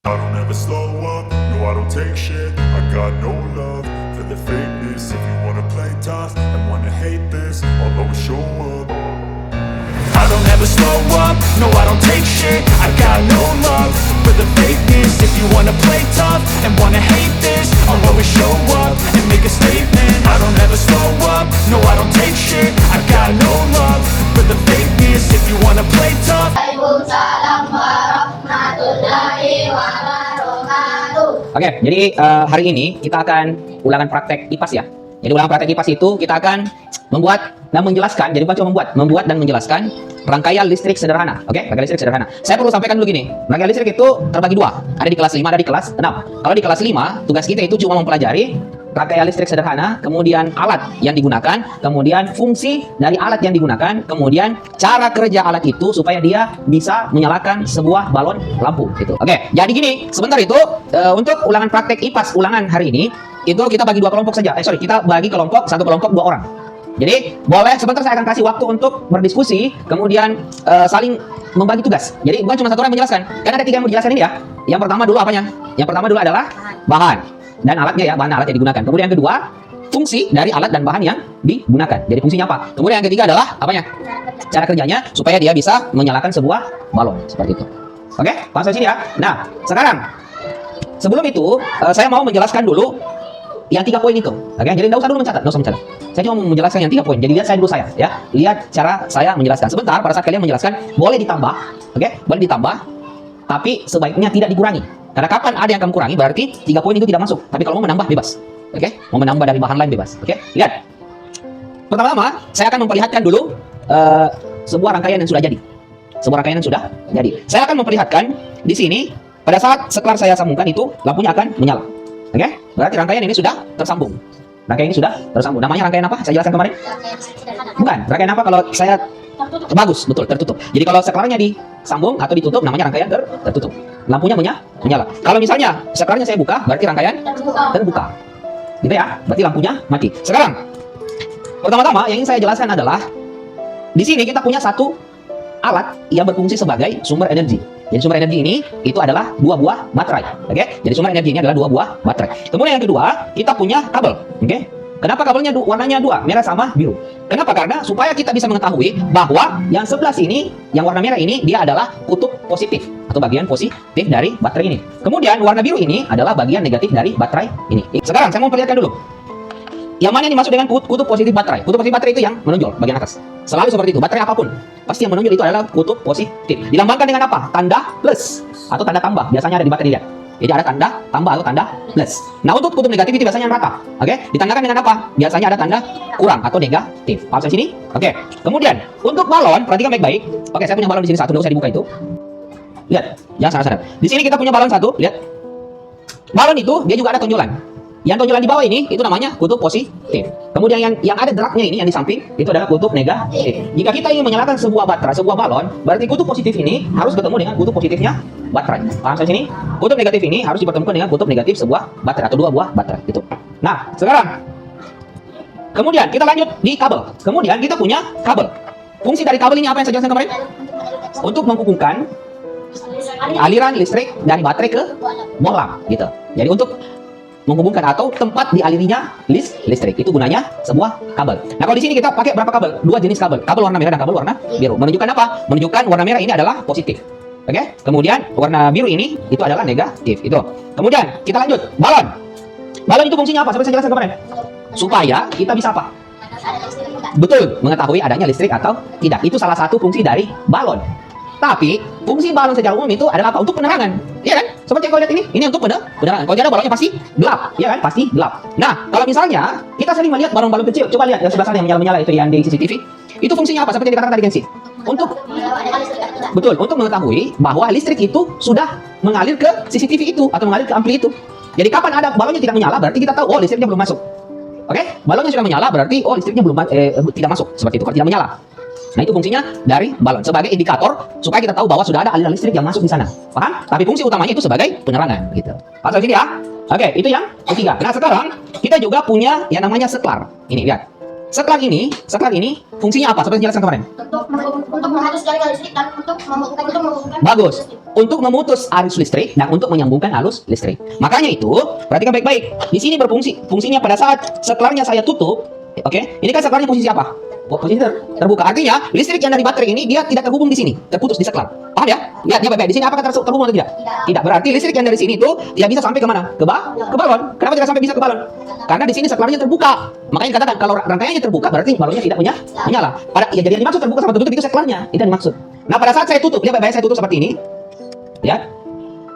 I don't ever slow up, no I don't take shit. I got no love for the fakeness. If you wanna play tough and wanna hate this, I'll always show up. I don't ever slow up, no I don't take shit. I got no love for the fakeness. If you wanna play tough and wanna hate this, I'll always show up and make a statement. I don't ever slow up, no I don't take shit. I got no love for the fakeness. If you wanna play tough. Waalaikumsalam warahmatullahi wabarakatuh. Oke, jadi hari ini kita akan ulangan praktek IPAS ya. Jadi ulangan praktek IPAS itu kita akan membuat dan menjelaskan, jadi bukan cuma membuat dan menjelaskan rangkaian listrik sederhana. Oke, rangkaian listrik sederhana. Saya perlu sampaikan dulu gini, rangkaian listrik itu terbagi dua. Ada di kelas 5, ada di kelas 6. Kalau di kelas 5, tugas kita itu cuma mempelajari rangkaian listrik sederhana, kemudian alat yang digunakan, kemudian fungsi dari alat yang digunakan, kemudian cara kerja alat itu supaya dia bisa menyalakan sebuah balon lampu gitu. Oke, jadi gini, sebentar itu untuk ulangan praktek IPAS ulangan hari ini itu kita bagi dua kelompok saja. Kita bagi satu kelompok 2 orang. Jadi boleh sebentar saya akan kasih waktu untuk berdiskusi, kemudian saling membagi tugas. Jadi bukan cuma satu orang menjelaskan. Kan ada 3 yang mau dijelaskan ini ya. Yang pertama dulu apanya? Yang pertama dulu adalah bahan dan alatnya ya, bahan alat yang digunakan. Kemudian yang kedua, fungsi dari alat dan bahan yang digunakan. Jadi fungsinya apa? Kemudian yang ketiga adalah apanya? Cara kerjanya supaya dia bisa menyalakan sebuah balon seperti itu. Oke, paham sampai sini ya. Nah, sekarang sebelum itu saya mau menjelaskan dulu yang 3 poin itu. Oke, jadi nggak usah dulu mencatat, Saya cuma mau menjelaskan yang 3 poin. Jadi lihat saya dulu ya. Lihat cara saya menjelaskan. Sebentar, pada saat kalian menjelaskan boleh ditambah, oke? Boleh ditambah, tapi sebaiknya tidak dikurangi. Karena kapan ada yang kamu kurangi berarti 3 poin itu tidak masuk. Tapi kalau mau menambah bebas. Oke? Mau menambah dari bahan lain bebas. Oke? Lihat. Pertama-tama saya akan memperlihatkan dulu sebuah rangkaian yang sudah jadi. Sebuah rangkaian yang sudah jadi. Saya akan memperlihatkan di sini pada saat seklar saya sambungkan itu lampunya akan menyala. Oke? Berarti rangkaian ini sudah tersambung. Rangkaian ini sudah tersambung. Namanya rangkaian apa? Saya jelaskan kemarin. Bukan. Rangkaian apa kalau saya bagus, betul, tertutup. Jadi kalau saklarnya disambung atau ditutup namanya rangkaian tertutup. Lampunya menyala. Kalau misalnya saklarnya saya buka, berarti rangkaian terbuka. Gitu ya, berarti lampunya mati. Sekarang, pertama-tama yang ingin saya jelaskan adalah di sini kita punya satu alat yang berfungsi sebagai sumber energi. Jadi sumber energi ini itu adalah 2 buah baterai. Oke? Jadi sumber energi ini adalah 2 buah baterai. Kemudian yang kedua, kita punya kabel. Oke? Kenapa kabelnya warnanya 2, merah sama biru? Kenapa? Karena supaya kita bisa mengetahui bahwa yang sebelah sini, yang warna merah ini, dia adalah kutub positif atau bagian positif dari baterai ini. Kemudian warna biru ini adalah bagian negatif dari baterai ini. Sekarang saya mau perlihatkan dulu. Yang mana yang dimaksud dengan kutub positif baterai? Kutub positif baterai itu yang menonjol bagian atas. Selalu seperti itu. Baterai apapun pasti yang menonjol itu adalah kutub positif. Dilambangkan dengan apa? Tanda plus atau tanda tambah. Biasanya ada di baterai dia. Jadi ada tanda tambah atau tanda plus. Nah, untuk kutub negatif itu biasanya rata. Oke? Ditandakan dengan apa? Biasanya ada tanda kurang atau negatif. Paham sampai sini? Oke. Kemudian, untuk balon, perhatikan baik-baik. Oke, saya punya balon di sini satu, enggak usah dibuka itu. Lihat, jangan salah. Di sini kita punya balon satu, lihat. Balon itu dia juga ada tonjolan. Yang tonjolan di bawah ini itu namanya kutub positif. Kemudian yang ada draknya ini yang di samping itu adalah kutub negatif. Jika kita ingin menyalakan sebuah baterai, sebuah balon, berarti kutub positif ini harus ketemu dengan kutub positifnya baterai. Paham sampai sini? Kutub negatif ini harus dipertemukan dengan kutub negatif sebuah baterai atau 2 buah baterai itu. Nah, sekarang kemudian kita lanjut di kabel. Kemudian kita punya kabel. Fungsi dari kabel ini apa yang saya jelaskan kemarin? Untuk menghubungkan aliran listrik dari baterai ke bohlam gitu. Jadi untuk menghubungkan atau tempat dialirinya listrik. Itu gunanya sebuah kabel. Nah, kalau di sini kita pakai berapa kabel? 2 jenis kabel. Kabel warna merah dan kabel warna biru. Menunjukkan apa? Menunjukkan warna merah ini adalah positif. Oke? Kemudian warna biru ini itu adalah negatif. Itu. Kemudian kita lanjut. Balon. Balon itu fungsinya apa? Seperti saya jelaskan kemarin. Supaya kita bisa apa? Betul, mengetahui adanya listrik atau tidak. Itu salah satu fungsi dari balon. Tapi fungsi balon secara umum itu adalah apa? Untuk penerangan, iya kan? Seperti yang kau lihat ini untuk penerangan. Kalau tidak balonnya pasti gelap, iya kan? Pasti gelap. Nah, kalau misalnya kita sering melihat balon-balon kecil, coba lihat yang sebelah sana yang menyala-menyala itu yang di CCTV. Itu fungsinya apa? Seperti yang dikatakan tadi Gensi. Untuk mengetahui bahwa listrik itu sudah mengalir ke CCTV itu atau mengalir ke ampli itu. Jadi kapan ada balonnya tidak menyala, berarti kita tahu listriknya belum masuk. Oke? Balonnya sudah menyala, berarti listriknya belum tidak masuk. Seperti itu, kalau tidak menyala. Nah, itu fungsinya dari balon sebagai indikator supaya kita tahu bahwa sudah ada aliran listrik yang masuk di sana. Paham? Tapi fungsi utamanya itu sebagai penerangan gitu. Paham sini ya? Oke, itu yang ketiga. Nah, sekarang kita juga punya yang namanya seklar. Ini lihat. Setelah ini fungsinya apa? Seperti jelaskan kemarin. Untuk memutus jaringan listrik dan untuk menghubungkan Bagus. Untuk memutus arus listrik dan untuk menyambungkan arus listrik. Makanya itu, perhatikan baik-baik. Di sini fungsinya pada saat saklarnya saya tutup, oke? Ini kan saklarnya posisi apa? Posisi terbuka. Artinya, listrik yang dari baterai ini dia tidak terhubung di sini, terputus di saklar. Paham ya? Lihat dia baik-baik. Di sini apakah terhubung atau tidak? Tidak. Berarti listrik yang dari sini itu tidak bisa sampai ke mana? Ke balon. Kenapa tidak sampai bisa ke balon? Karena di sini saklarnya terbuka. Makanya dikatakan kalau rangkaiannya terbuka berarti balonnya tidak menyala. Jadi yang dimaksud terbuka sama tertutup itu saklarnya. Itu yang dimaksud. Nah, pada saat saya tutup, dia baik-baik saya tutup seperti ini. Ya.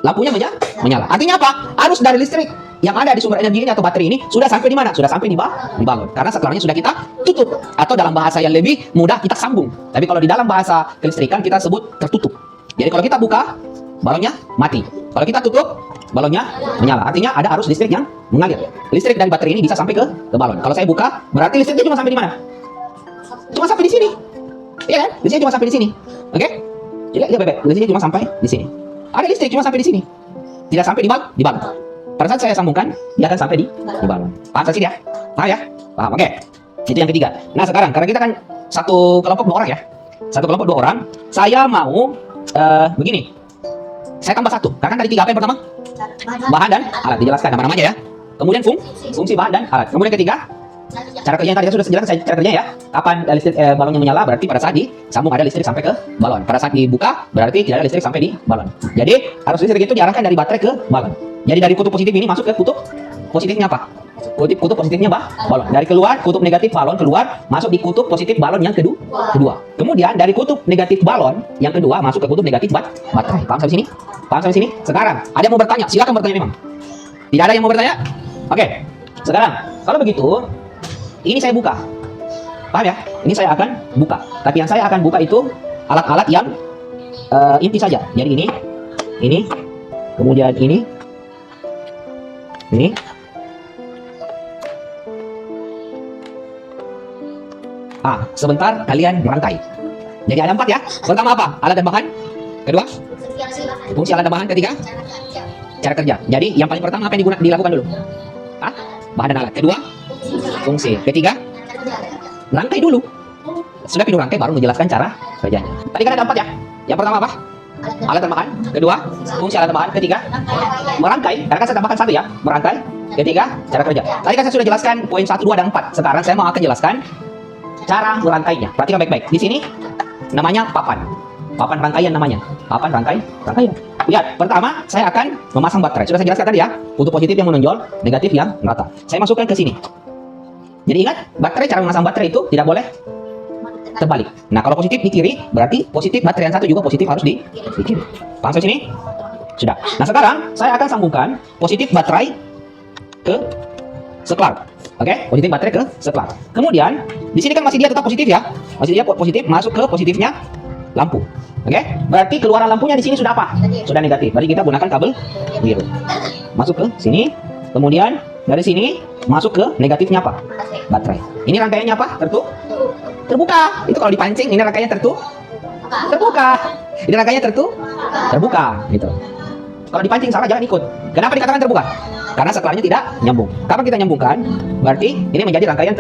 Lampunya menyala. Artinya apa? Arus dari listrik yang ada di sumber energi ini atau baterai ini sudah sampai di mana? Sudah sampai di balon. Karena saklarnya sudah kita tutup. Atau dalam bahasa yang lebih mudah kita sambung. Tapi kalau di dalam bahasa kelistrikan kita sebut tertutup. Jadi kalau kita buka, balonnya mati. Kalau kita tutup, balonnya menyala. Artinya ada arus listrik yang mengalir. Listrik dari baterai ini bisa sampai ke balon. Kalau saya buka, berarti listriknya cuma sampai di mana? Cuma sampai di sini. Iya kan? Listriknya cuma sampai di sini. Oke? Jadi lihat baik-baik. Listriknya cuma sampai di sini. Ada listrik cuma sampai di sini. Tidak sampai di balon. Pada saat saya sambungkan, dia akan sampai di balon. Paham sih ya? Paham ya? Paham. Oke. Itu yang ketiga. Nah, sekarang karena kita kan satu kelompok 2 orang ya. Satu kelompok 2 orang, saya mau begini. Saya tambah 1. Karena tadi 3 apa yang pertama? Bahan dan alat. Dijelaskan nama-namanya ya. Kemudian fungsi bahan dan alat. Kemudian ketiga, cara kerja yang tadi sudah jelaskan cara kerjanya ya. Kapan listrik balonnya menyala berarti pada saat disambung ada listrik sampai ke balon. Pada saat dibuka berarti tidak ada listrik sampai di balon. Jadi arus listrik itu diarahkan dari baterai ke balon. Jadi dari kutub positif ini masuk ke kutub positifnya apa? Kutub positifnya balon. Dari keluar kutub negatif balon keluar masuk di kutub positif balon yang kedua. Kemudian dari kutub negatif balon yang kedua masuk ke kutub negatif baterai. Paham sampai sini? Paham sampai sini? Sekarang ada yang mau bertanya? Silakan bertanya memang. Tidak ada yang mau bertanya? Oke. Sekarang kalau begitu ini saya buka. Paham ya? Ini saya akan buka. Tapi yang saya akan buka itu alat-alat yang inti saja. Jadi ini, kemudian ini. Sebentar kalian merangkai. Jadi ada 4 ya. Pertama apa? Alat dan bahan. Kedua, fungsi alat dan bahan. Ketiga, cara kerja. Jadi yang paling pertama apa yang dilakukan dulu? Bahan dan alat. Kedua, fungsi. Ketiga, rangkai dulu. Sudah pindah rangkai baru menjelaskan cara kerjanya. Tadi kan ada 4 ya. Yang pertama apa? Alat dan bahan. Kedua, fungsi alat dan bahan. Ketiga, merangkai. Karena kan saya tambahkan 1 ya. Merangkai. Ketiga, cara kerja. Tadi kan saya sudah jelaskan poin 1, 2, dan 4. Sekarang saya mau akan jelaskan cara merangkainya. Perhatikan baik-baik. Di sini namanya papan. Papan rangkaian namanya. Papan rangkaian. Lihat, pertama saya akan memasang baterai. Sudah saya jelaskan tadi ya. Kutub positif yang menonjol, negatif yang merata. Saya masukkan ke sini. Jadi ingat, cara memasang baterai itu tidak boleh terbalik. Nah, kalau positif di kiri, berarti positif baterai yang satu juga positif harus di kiri. Paham sampai sini? Sudah. Nah, sekarang saya akan sambungkan positif baterai ke saklar. Oke, positif baterai ke saklar. Kemudian, di sini kan masih dia tetap positif ya. Masih dia positif masuk ke positifnya lampu. Oke, berarti keluaran lampunya di sini sudah apa? Sudah negatif. Berarti kita gunakan kabel biru. Masuk ke sini. Kemudian dari sini masuk ke negatifnya apa? Baterai. Ini rangkaiannya apa? Terbuka. Itu kalau dipancing ini rangkaiannya terbuka. Ini rangkaiannya terbuka gitu. Kalau dipancing salah jangan ikut. Kenapa dikatakan terbuka? Karena saklarnya tidak nyambung. Kapan kita nyambungkan? Berarti ini menjadi rangkaian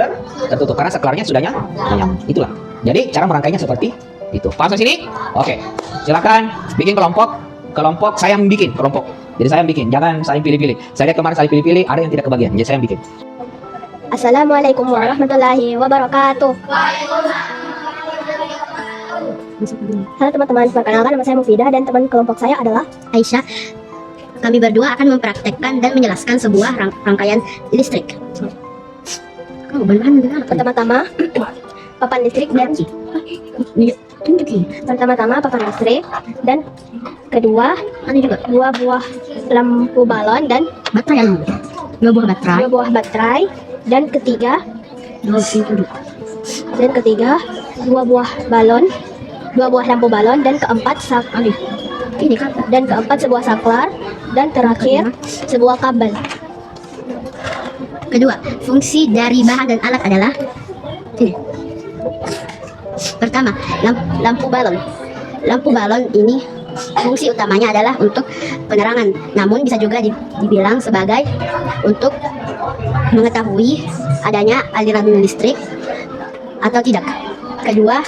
tertutup karena saklarnya sudah nyambung. Itulah. Jadi cara merangkainya seperti itu. Paham sampai sini? Oke. Silakan bikin kelompok. Saya yang bikin kelompok. Jadi saya yang bikin. Jangan saya pilih-pilih. Saya lihat kemarin saya pilih-pilih ada yang tidak kebagian. Jadi saya yang bikin. Assalamualaikum warahmatullahi wabarakatuh. Halo teman-teman, perkenalkan nama saya Mufidah dan teman kelompok saya adalah Aisyah. Kami berdua akan mempraktekkan dan menjelaskan sebuah rangkaian listrik. Pertama-tama papan listrik dan kedua dua buah lampu balon dan dua buah baterai dan ketiga dua buah lampu balon dan keempat sebuah saklar dan terakhir sebuah kabel. Kedua, fungsi dari bahan dan alat adalah ini. Pertama, lampu balon. Lampu balon ini fungsi utamanya adalah untuk penerangan, namun bisa juga dibilang sebagai untuk mengetahui adanya aliran listrik atau tidak. Kedua,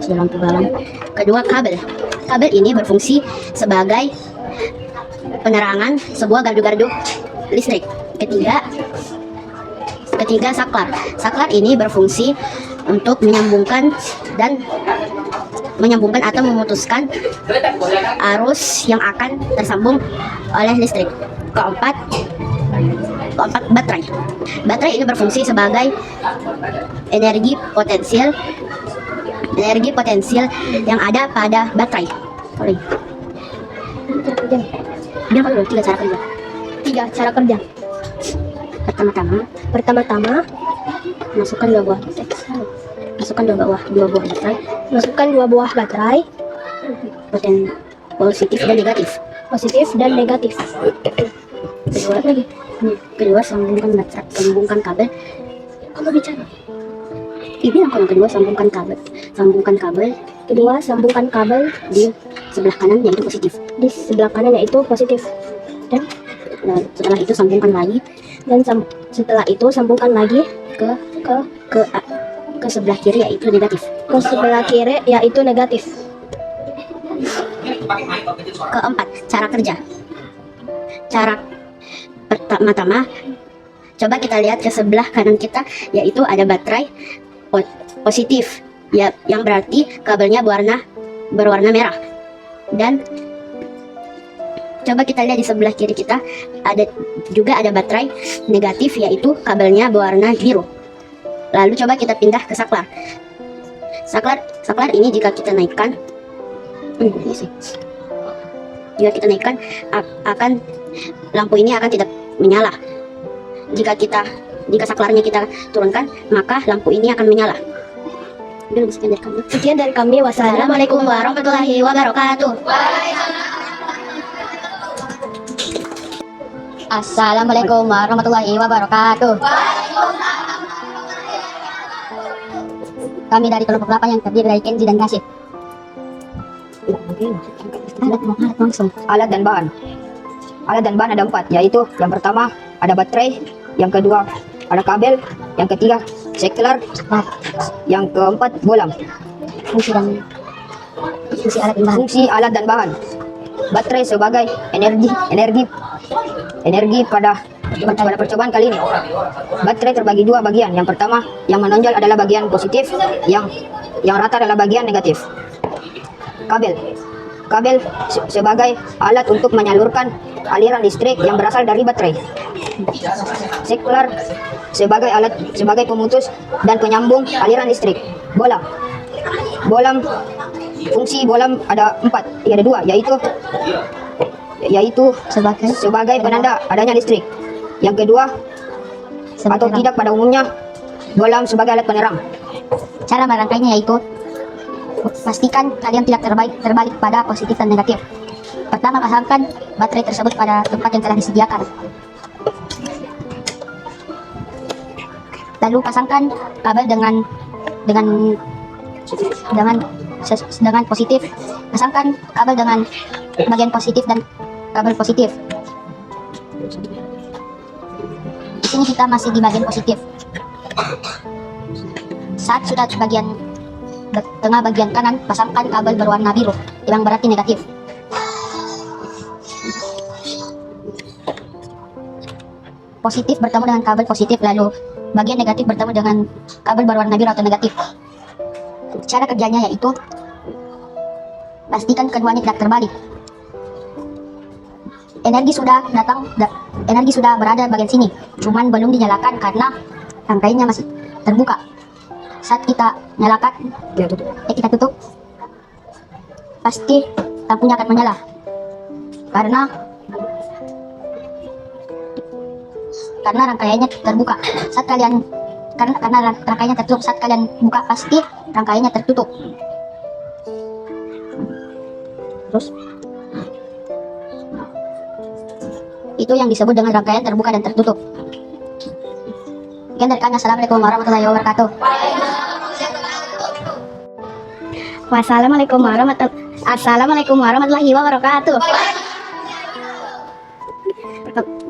sudah lampu balon. Kedua, kabel. Kabel ini berfungsi sebagai penerangan sebuah gardu-gardu listrik. Ketiga, saklar. Saklar ini berfungsi untuk menyambungkan atau memutuskan arus yang akan tersambung oleh listrik. Keempat, baterai. Baterai ini berfungsi sebagai energi potensial yang ada pada baterai. Dia dulu 3 cara kerja. 3 cara kerja. Pertama-tama, Masukkan dua buah baterai, masukkan 2 buah baterai, positif dan negatif. positif dan negatif. Kedua, sambungkan kabel. Kamu bicara. Ini yang kedua, sambungkan kabel Kedua, sambungkan kabel di sebelah kanan yaitu positif. di sebelah kanan yaitu positif. Dan Setelah itu sambungkan lagi setelah itu sambungkan lagi ke sebelah kiri yaitu negatif. ke sebelah kiri yaitu negatif. Keempat, cara kerja. Cara pertama-tama, coba kita lihat ke sebelah kanan kita, yaitu ada baterai positif, ya, yang berarti kabelnya berwarna merah. Dan coba kita lihat di sebelah kiri kita, ada baterai negatif, yaitu kabelnya berwarna biru. Lalu coba kita pindah ke saklar. Saklar ini jika kita naikkan, lampu ini akan tidak menyala. Jika saklarnya kita turunkan, maka lampu ini akan menyala. Sekian dari kami. Wassalamualaikum warahmatullahi wabarakatuh. Assalamualaikum warahmatullahi wabarakatuh. Kami dari kelompok 8 yang terdiri dari Kenzi dan Kasih. Alat dan bahan ada 4, yaitu yang pertama ada baterai, yang kedua ada kabel, yang ketiga saklar, yang keempat bolam. Fungsi alat dan bahan. Baterai sebagai energi pada percobaan kali ini. Baterai terbagi 2 bagian. Yang pertama yang menonjol adalah bagian positif, yang rata adalah bagian negatif. Kabel sebagai alat untuk menyalurkan aliran listrik yang berasal dari baterai. Saklar sebagai pemutus dan penyambung aliran listrik. Bolam fungsi bolam ada 4, ada 2, yaitu sebagai penanda adanya listrik. Yang kedua, atau tidak pada umumnya, bolam sebagai alat penerang. Cara merangkainya yaitu pastikan kalian tidak terbalik pada positif dan negatif. Pertama, pasangkan baterai tersebut pada tempat yang telah disediakan. Lalu pasangkan kabel dengan positif. Pasangkan kabel dengan bagian positif dan kabel positif. Di sini kita masih di bagian positif. Saat sudah tengah bagian kanan, pasangkan kabel berwarna biru yang berarti negatif. Positif bertemu dengan kabel positif, lalu bagian negatif bertemu dengan kabel berwarna biru atau negatif. Cara kerjanya yaitu pastikan keduanya tidak terbalik. Energi sudah berada bagian sini, cuman belum dinyalakan karena rangkaiannya masih terbuka. Saat kita nyalakan, kita tutup, pasti lampunya akan menyala karena rangkaiannya terbuka. Karena rangkaiannya tertutup, saat kalian buka pasti rangkaiannya tertutup. Terus itu yang disebut dengan rangkaian terbuka dan tertutup. Sekian dari kami. Assalamualaikum warahmatullahi wabarakatuh. Assalamualaikum warahmatullahi wabarakatuh.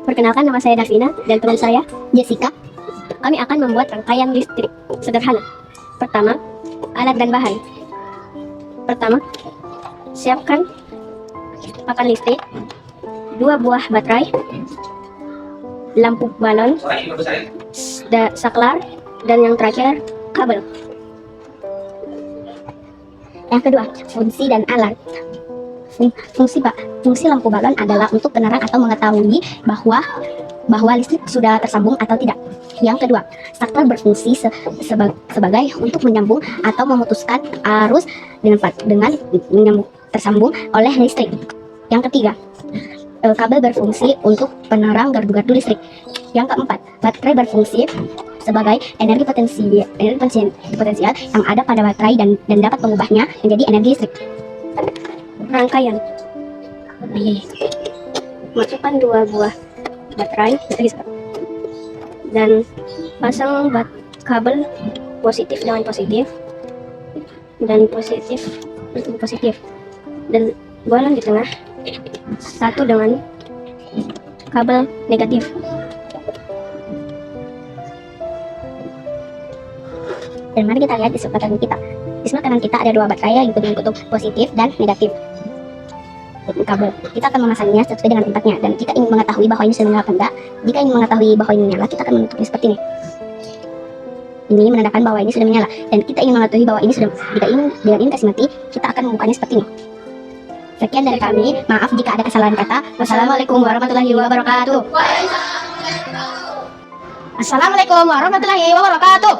Perkenalkan, nama saya Davina dan teman saya Jessica. kami akan membuat rangkaian listrik sederhana. Pertama, alat dan bahan. Pertama, siapkan pakan listrik, 2 buah baterai, lampu balon, saklar, dan yang terakhir, kabel. Yang kedua, fungsi dan alat. Fungsi lampu balon adalah untuk penerang atau mengetahui bahwa listrik sudah tersambung atau tidak. Yang kedua, saklar berfungsi sebagai untuk menyambung atau memutuskan arus dengan tersambung oleh listrik. Yang ketiga, kabel berfungsi untuk penerang gardu-gardu listrik. Yang keempat, baterai berfungsi sebagai energi potensial yang ada pada baterai dan dapat mengubahnya menjadi energi listrik. Rangkaian. Masukkan 2 buah baterai dan pasang kabel positif dengan positif dan positif dan balon di tengah satu dengan kabel negatif. Dan mari kita lihat di sebelah kanan kita. Di sebelah kanan kita ada 2 baterai yang dengan kutub positif dan negatif. Kabel. Kita akan memasangnya sesuai dengan tempatnya, dan kita ingin mengetahui bahwa ini sudah menyala atau tidak. Jika ingin mengetahui bahwa ini menyala, kita akan menutupnya seperti ini. Ini menandakan bahwa ini sudah menyala, dan kita ingin mengetahui bahwa ini sudah, dengan ini kasih mati, kita akan membukanya seperti ini. Sekian dari kami, maaf jika ada kesalahan kata. Wassalamualaikum warahmatullahi wabarakatuh. Assalamualaikum warahmatullahi wabarakatuh.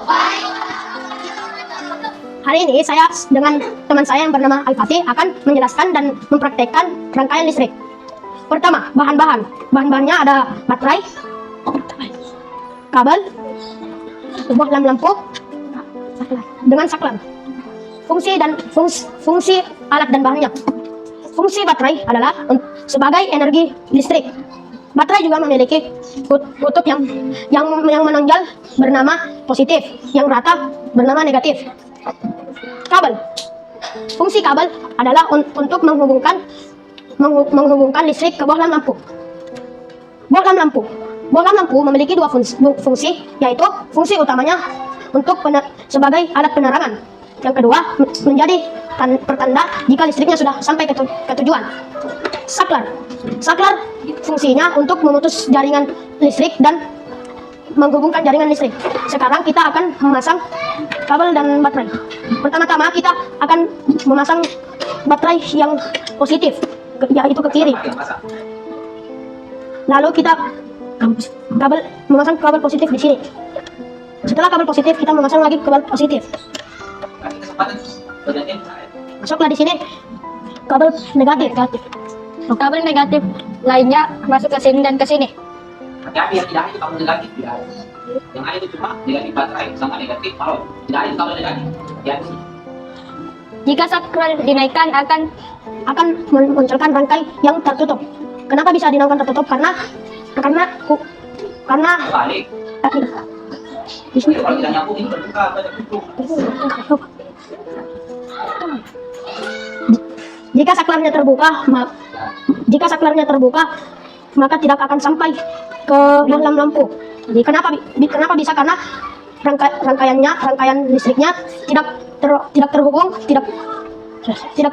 Hari ini saya dengan teman saya yang bernama Al-Fatih akan menjelaskan dan mempraktekkan rangkaian listrik. Pertama, bahan-bahan. Bahan-bahannya ada baterai, kabel, sebuah lampu dengan saklar. Fungsi alat dan bahannya. Fungsi baterai adalah sebagai energi listrik. Baterai juga memiliki kutub yang menonjol bernama positif, yang rata bernama negatif. Kabel. Fungsi kabel adalah untuk menghubungkan listrik ke bohlam lampu. Bohlam lampu memiliki 2 fungsi, yaitu fungsi utamanya untuk sebagai alat penerangan. Yang kedua, menjadi pertanda jika listriknya sudah sampai ke tujuan. Saklar fungsinya untuk memutus jaringan listrik dan menghubungkan jaringan listrik. Sekarang kita akan memasang kabel dan baterai. Pertama-tama kita akan memasang baterai yang positif, yaitu ke kiri. Lalu kita memasang kabel positif di sini. Setelah kabel positif, kita memasang lagi kabel positif. Masuklah di sini kabel negatif. Kabel negatif lainnya masuk ke sini dan ke sini. Tapi yang tidak ada itu kabel negatif, tidak ada. Yang ada itu cuma negatif baterai sama negatif balon. Tidak ada kabel negatif. Ya. Jika saklar dinaikkan akan memunculkan rangkai yang tertutup. Kenapa bisa dinaikkan tertutup? Karena Balik. di sini. Kalau tidak nyambung ini terbuka, banyak tutup. Jika saklarnya terbuka, maka tidak akan sampai ke bohlam lampu. Jadi kenapa bisa? Karena rangkaian listriknya tidak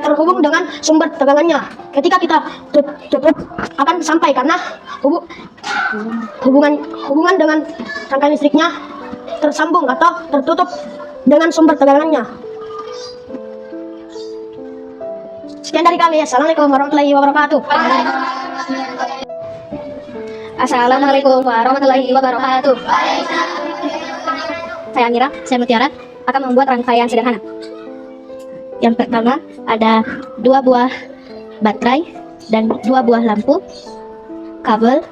terhubung dengan sumber tegangannya. Ketika kita tutup akan sampai, karena hubungan dengan rangkaian listriknya tersambung atau tertutup dengan sumber tegangannya. Sekian dari kami. Assalamualaikum warahmatullahi wabarakatuh. Assalamualaikum warahmatullahi wabarakatuh. Saya Amira, saya Mutiara akan membuat rangkaian sederhana. Yang pertama ada 2 buah baterai dan 2 buah lampu, kabel,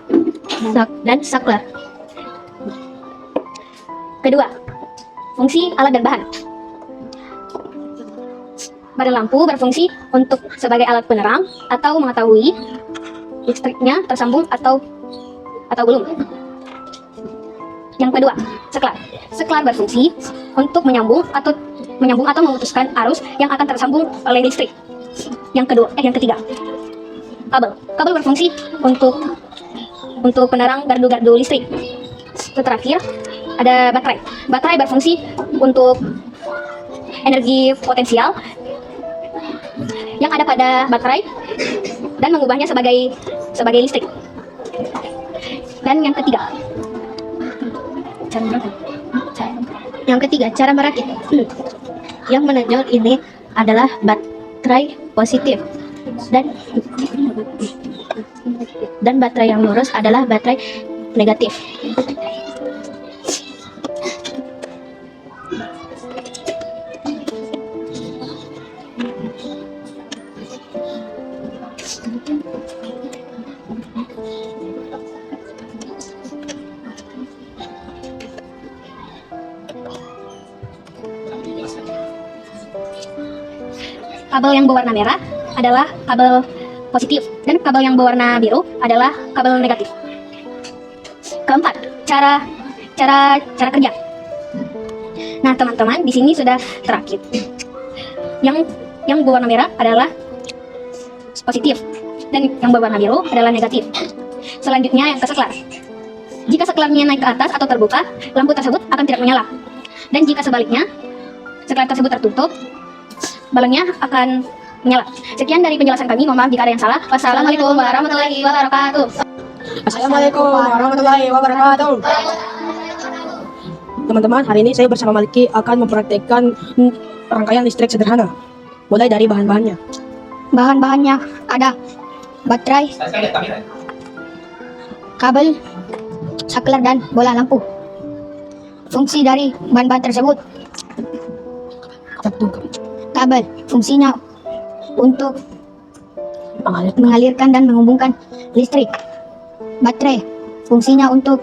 dan saklar. Kedua, fungsi alat dan bahan. Badan lampu berfungsi untuk sebagai alat penerang atau mengetahui listriknya tersambung atau belum. Yang kedua, saklar. Saklar berfungsi untuk menyambung atau memutuskan arus yang akan tersambung oleh listrik. Yang ketiga, kabel. Kabel berfungsi untuk penerang gardu-gardu listrik. Terakhir, ada baterai. Baterai berfungsi untuk energi potensial yang ada pada baterai dan mengubahnya sebagai listrik. Dan yang ketiga, cara merakit. Yang menonjol ini adalah baterai positif dan baterai yang lurus adalah baterai negatif. Kabel yang berwarna merah adalah kabel positif dan kabel yang berwarna biru adalah kabel negatif. Keempat, cara kerja. Nah, teman-teman, di sini sudah terakit. Yang berwarna merah adalah positif dan yang berwarna biru adalah negatif. Selanjutnya yang ke saklar. Jika saklarnya naik ke atas atau terbuka, lampu tersebut akan tidak menyala. Dan jika sebaliknya, saklar tersebut tertutup, balonnya akan menyala. Sekian dari penjelasan kami, mohon maaf jika ada yang salah. Wassalamualaikum warahmatullahi wabarakatuh. Assalamualaikum warahmatullahi wabarakatuh. Teman-teman, hari ini saya bersama Maliki akan mempraktekkan rangkaian listrik sederhana. Mulai dari bahan-bahannya. Bahan-bahannya ada baterai, kabel, saklar, dan bola lampu. Fungsi dari bahan-bahan tersebut: kabel fungsinya untuk mengalirkan dan menghubungkan listrik. Baterai fungsinya untuk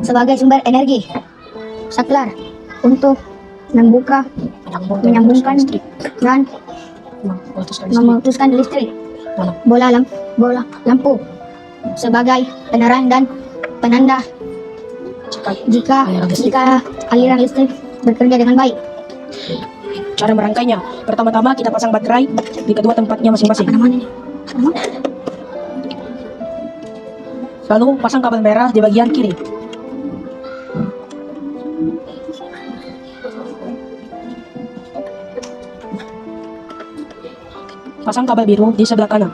sebagai sumber energi. Saklar untuk menyambungkan dan memutuskan listrik. Bola lampu sebagai penerang dan penanda jika aliran listrik bekerja dengan baik. Cara merangkainya, pertama-tama kita pasang baterai di kedua tempatnya masing-masing. Lalu pasang kabel merah di bagian kiri. Pasang kabel biru di sebelah kanan.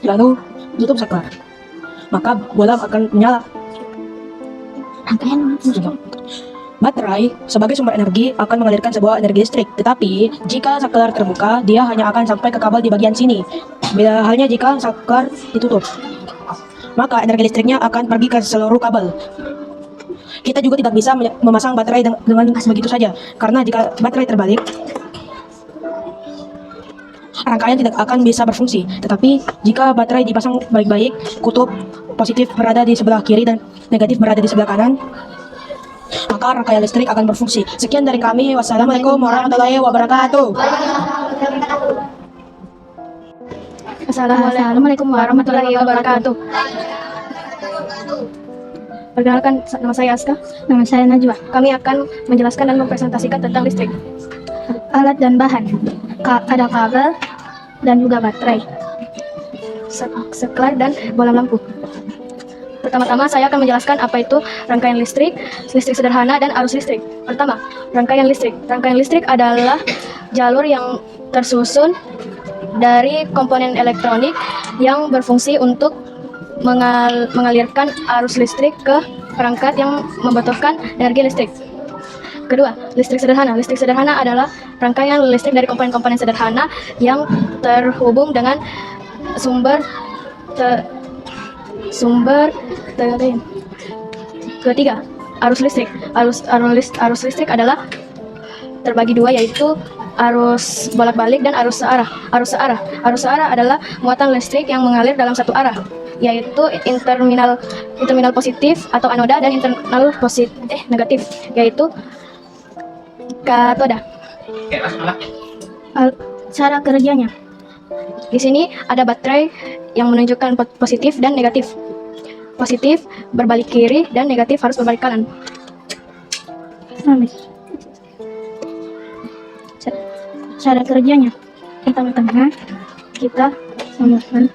Lalu tutup saklar. Maka bola akan menyala. Baterai sebagai sumber energi akan mengalirkan sebuah energi listrik. Tetapi jika saklar terbuka, dia hanya akan sampai ke kabel di bagian sini. Beda halnya jika saklar ditutup, maka energi listriknya akan pergi ke seluruh kabel. Kita juga tidak bisa memasang baterai dengan begitu saja, karena jika baterai terbalik, rangkaian tidak akan bisa berfungsi. Tetapi jika baterai dipasang baik-baik, kutub positif berada di sebelah kiri dan negatif berada di sebelah kanan, maka rangkaian listrik akan berfungsi. Sekian dari kami. Wassalamualaikum warahmatullahi wabarakatuh. Assalamualaikum warahmatullahi wabarakatuh. Perkenalkan, nama saya Aska. Nama saya Najwa. Kami akan menjelaskan dan mempresentasikan tentang listrik. Alat dan bahan. Ada kabel dan juga baterai. Saklar dan bola lampu. Pertama-tama saya akan menjelaskan apa itu rangkaian listrik, listrik sederhana, dan arus listrik. Pertama, rangkaian listrik. Rangkaian listrik adalah jalur yang tersusun dari komponen elektronik yang berfungsi untuk mengalirkan arus listrik ke perangkat yang membutuhkan energi listrik. Kedua, listrik sederhana. Listrik sederhana adalah rangkaian listrik dari komponen-komponen sederhana yang terhubung dengan sumber. Ketiga, arus listrik. Arus listrik adalah terbagi dua, yaitu arus bolak-balik dan arus searah. Arus searah adalah muatan listrik yang mengalir dalam satu arah, yaitu interminal positif atau anoda dan internal negatif, yaitu katoda. Cara kerjanya. Di sini ada baterai yang menunjukkan positif dan negatif. Positif berbalik kiri dan negatif harus berbalik kanan. Cara kerjanya. Pertama-tama kita memasang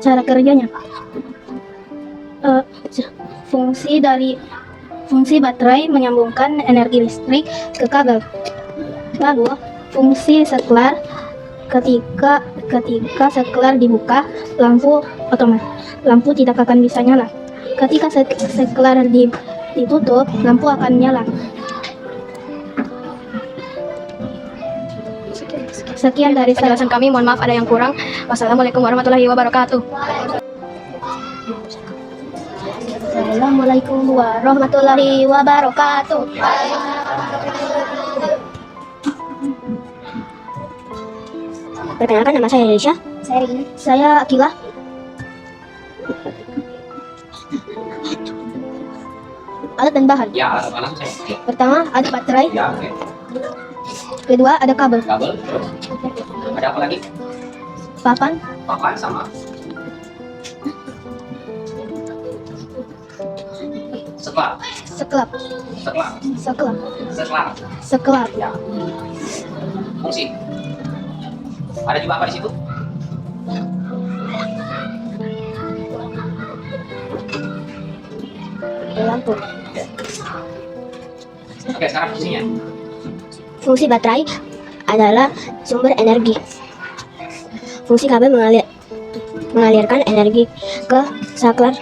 cara kerjanya. Fungsi baterai menyambungkan energi listrik ke kabel. Lalu fungsi seklar, ketika seklar dibuka, lampu tidak akan bisa nyala. Ketika seklar ditutup, lampu akan nyala. Sekian dari penjelasan kami, mohon maaf ada yang kurang. Wassalamualaikum warahmatullahi wabarakatuh. Assalamualaikum warahmatullahi wabarakatuh. Perkenalkan, nama saya Aisyah. Saya Regina. Saya Akila. Alat dan bahan. Ya, malam saya. Ya, Pertama ada baterai, ya, oke. kedua ada kabel, Kabel, terus. Ada apa lagi? papan, Papan sama. Seklap. seklap, Seklap. seklap, Seklap. seklap, Ya. Fungsi. Ada juga apa di situ? lampu. Oke, sekarang fungsinya. Fungsi baterai adalah sumber energi. Fungsi kabel mengalirkan energi ke saklar.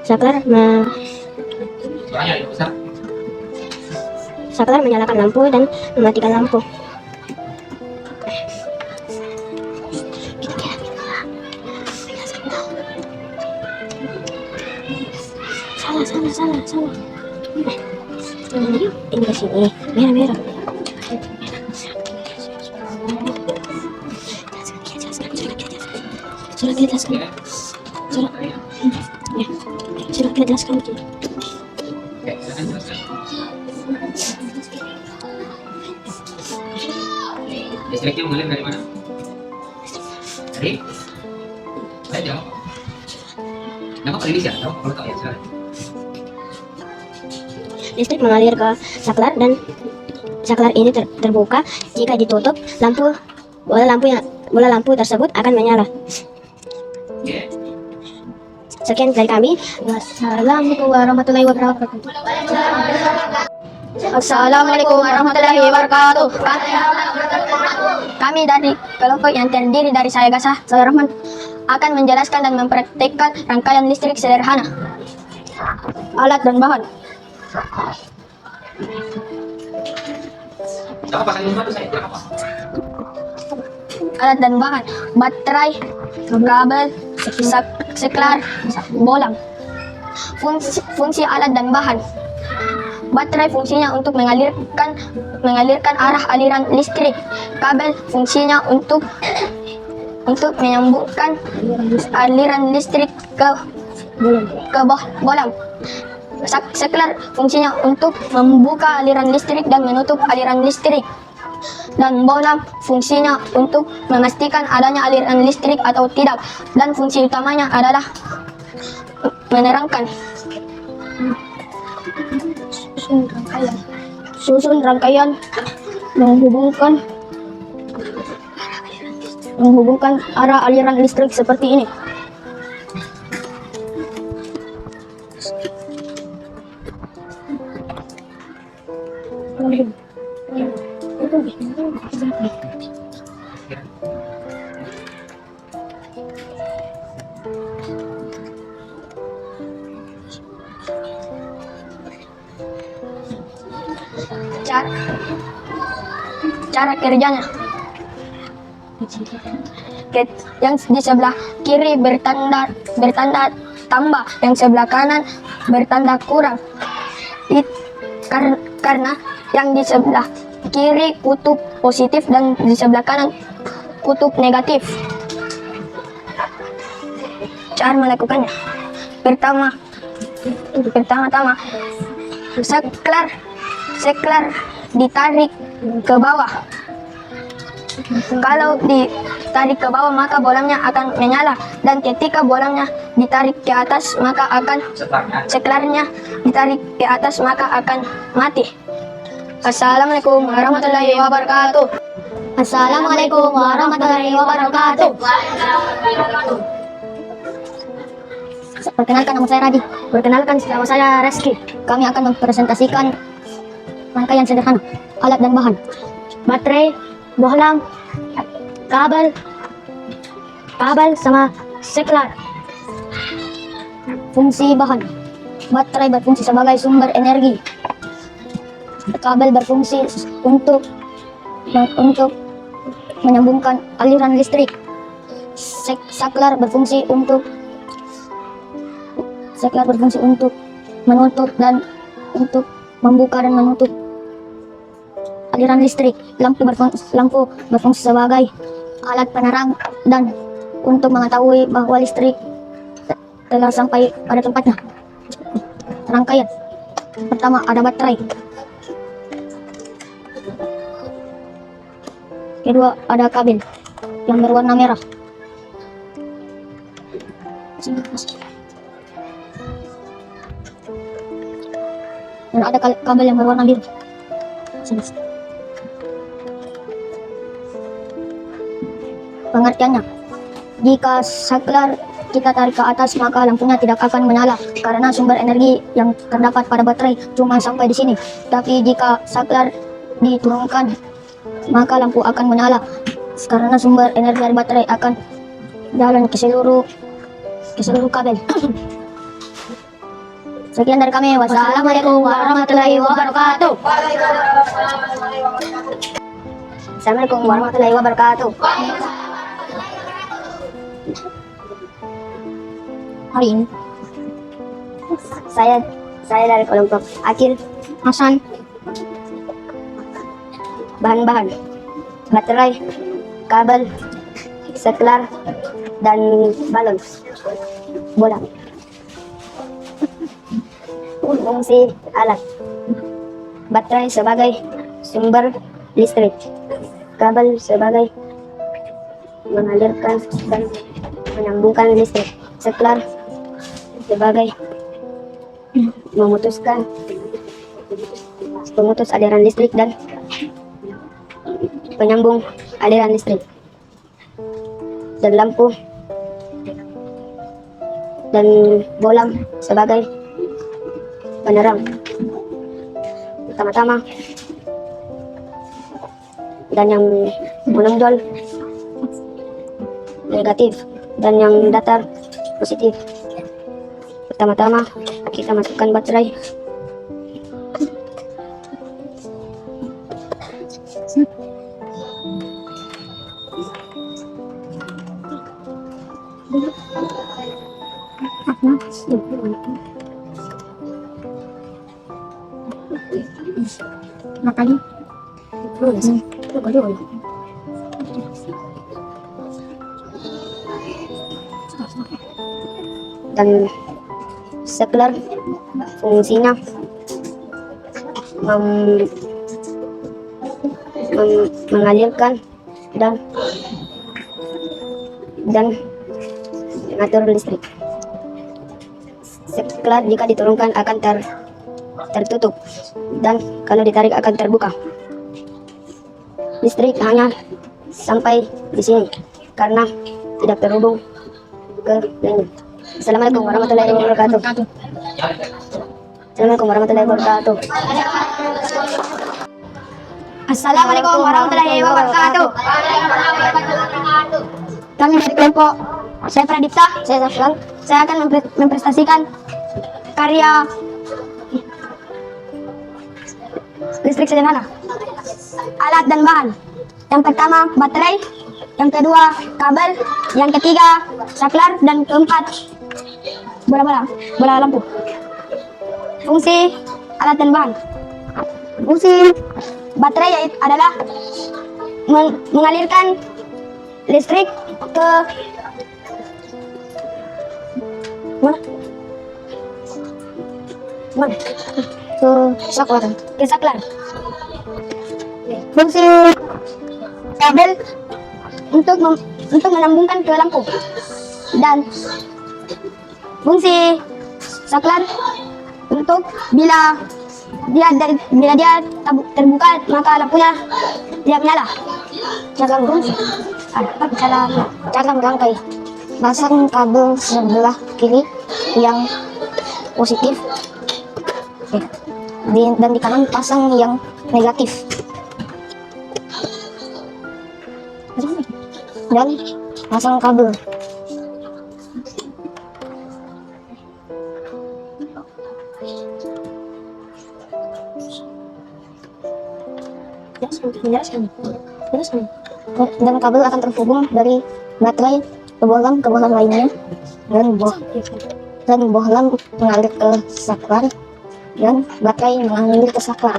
Suaranya lebih besar. Saklar menyalakan lampu dan mematikan lampu. Salah. Ini ke sini. Merah. Sudah kita jelaskan. Ya. Sudah kita jelaskan. Oke, silakan jelaskan. Listriknya mengalir dari mana? Dari? Saya jawab. Nama Pak Lilis ya? Tahu? Kalau tahu ya, silakan. Listrik mengalir ke saklar dan saklar ini terbuka. Jika ditutup, bola lampu tersebut akan menyala. Oke. Sekian dari kami. Wassalamualaikum warahmatullahi wabarakatuh. Assalamualaikum warahmatullahi wabarakatuh. Kami dari kelompok yang terdiri dari saya Gasah, saya Rahman akan menjelaskan dan mempraktikkan rangkaian listrik sederhana. Alat dan bahan. Apa pasang lumba tuh saya? Apa? Alat dan bahan: baterai, kabel, seklar, bolang. Fungsi alat dan bahan: baterai fungsinya untuk mengalirkan arah aliran listrik. Kabel fungsinya untuk menyambungkan aliran listrik ke bolang. Seklar fungsinya untuk membuka aliran listrik dan menutup aliran listrik. Dan bolam fungsinya untuk memastikan adanya aliran listrik atau tidak. Dan fungsi utamanya adalah menerangkan. Susun rangkaian menghubungkan arah aliran listrik seperti ini. Cara kerjanya. Yang di sebelah kiri bertanda tambah, yang sebelah kanan bertanda kurang. Karena yang di sebelah kiri kutub positif dan di sebelah kanan kutub negatif. Cara melakukannya: pertama-tama seklar ditarik ke bawah. Kalau ditarik ke bawah maka bolanya akan menyala, dan ketika bolanya ditarik ke atas maka akan saklarnya ditarik ke atas maka akan mati. Assalamualaikum warahmatullahi wabarakatuh. Assalamualaikum warahmatullahi wabarakatuh. Perkenalkan, nama saya Radi. Perkenalkan, nama saya Reski. Kami akan mempresentasikan rangkaian sederhana alat dan bahan. Baterai, bohlam, kabel sama saklar. Fungsi bahan. Baterai berfungsi sebagai sumber energi. Kabel berfungsi untuk menyambungkan aliran listrik. Saklar berfungsi untuk menutup dan untuk membuka dan menutup aliran listrik. Lampu berfungsi sebagai alat penerang dan untuk mengetahui bahwa listrik telah sampai pada tempatnya. Rangkaian pertama ada baterai. Kedua ada kabel yang berwarna merah. Dan ada kabel yang berwarna biru. Pengertiannya, jika saklar kita tarik ke atas maka lampunya tidak akan menyala karena sumber energi yang terdapat pada baterai cuma sampai di sini. Tapi jika saklar diturunkan maka lampu akan menyala karena sumber energi dari baterai akan jalan ke seluruh kabel. Sekian dari kami. Wassalamualaikum warahmatullahi wabarakatuh. Assalamualaikum warahmatullahi wabarakatuh. Hari ini Saya dari kelompok Akil. Hasan, Bahan-bahan: baterai, kabel, saklar, dan balon bola. Fungsi alat: baterai sebagai sumber listrik, kabel sebagai mengalirkan dan menyambungkan listrik, saklar sebagai pemutus aliran listrik dan penyambung aliran listrik, dan lampu dan bolam sebagai penerang. Pertama-tama, dan yang menonjol negatif dan yang datar positif. Pertama-tama kita masukkan baterai. Dan saklar fungsinya mengalirkan dan mengatur listrik. Saklar jika diturunkan akan tertutup, dan kalau ditarik akan terbuka. Listrik hanya sampai di sini karena tidak terhubung ke lainnya. Assalamualaikum warahmatullahi wabarakatuh. Assalamualaikum warahmatullahi wabarakatuh. Assalamualaikum warahmatullahi wabarakatuh. Kami dari kelompok saya Pradipta, Saya Safran. saya akan mempresentasikan karya listrik sederhana. Alat dan bahan. Yang pertama baterai, yang kedua kabel, yang ketiga saklar, dan keempat bola lampu. Fungsi alat dan bahan. Fungsi baterai adalah mengalirkan listrik ke mana? Ke saklar. Fungsi kabel untuk menyambungkan ke lampu, dan fungsi saklar untuk bila dia terbuka maka lampunya tidak menyala. Cara merangkai: pasang kabel sebelah kiri yang positif, dan di kanan pasang yang negatif, dan pasang kabel. Dan kabel akan terhubung dari baterai ke bohlam lainnya, dan bohlam mengalir ke saklar, dan baterai mengalir ke saklar.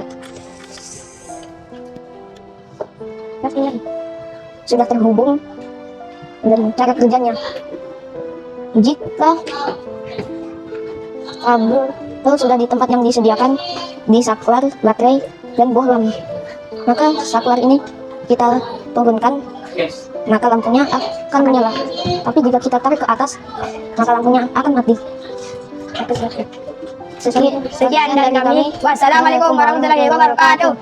Sudah terhubung. Dan cara kerjanya: jika kabel sudah di tempat yang disediakan di saklar, baterai, dan bohlam, maka saklar ini kita turunkan, maka lampunya akan menyala. Tapi jika kita tarik ke atas, maka lampunya akan mati. Sekian dari kami. Wassalamualaikum warahmatullahi wabarakatuh.